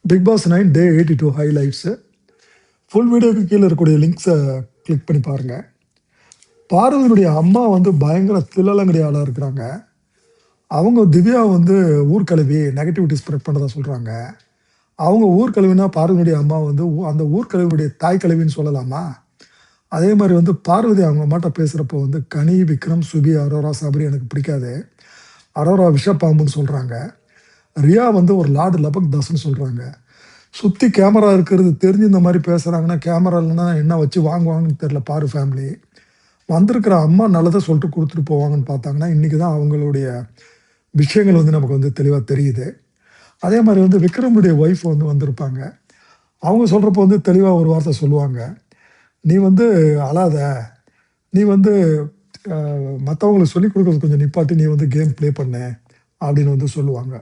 Big pass 9 டே 82 highlights. Full வீடியோக்கு கீழே இருக்கக்கூடிய லிங்க்ஸை கிளிக் பண்ணி பாருங்கள். பார்வதியினுடைய அம்மா வந்து பயங்கர தில்லலங்கடி ஆளாக இருக்கிறாங்க. அவங்க திவ்யா வந்து ஊர்க்கழுவி நெகட்டிவிட்டி ஸ்ப்ரெட் பண்ணுறதா சொல்கிறாங்க. அவங்க ஊர்க்கழுவினா பார்வதியுடைய அம்மா வந்து அந்த ஊர்க்கழுவியுடைய தாய் கழுவின்னு சொல்லலாமா? அதே மாதிரி வந்து பார்வதி அவங்க அம்மாட்ட பேசுகிறப்போ வந்து கனி, விக்ரம், சுபி, அரோரா, சபரி எனக்கு பிடிக்காது. அரோரா விஷப்பாம்புன்னு சொல்கிறாங்க. ரியா வந்து ஒரு லார்டு லபக் தாஸ்ன்னு சொல்கிறாங்க. சுற்றி கேமரா இருக்கிறது தெரிஞ்சு இந்த மாதிரி பேசுகிறாங்கன்னா, கேமரா இல்லைன்னா என்ன வச்சு வாங்குவாங்கன்னு தெரில பாரு ஃபேமிலி. வந்திருக்கிற அம்மா நல்லதை சொல்லிட்டு கொடுத்துட்டு போவாங்கன்னு பார்த்தாங்கன்னா, இன்றைக்கி தான் அவங்களுடைய விஷயங்கள் வந்து நமக்கு வந்து தெளிவாக தெரியுது. அதே மாதிரி வந்து விக்ரமுடைய ஒய்ஃப் வந்து வந்திருப்பாங்க. அவங்க சொல்கிறப்போ வந்து தெளிவாக ஒரு வார்த்தை சொல்லுவாங்க. நீ வந்து அழாத, நீ வந்து மற்றவங்களுக்கு சொல்லிக் கொடுக்குறது கொஞ்சம் நிப்பாட்டி நீ வந்து கேம் ப்ளே பண்ண அப்படின்னு வந்து சொல்லுவாங்க.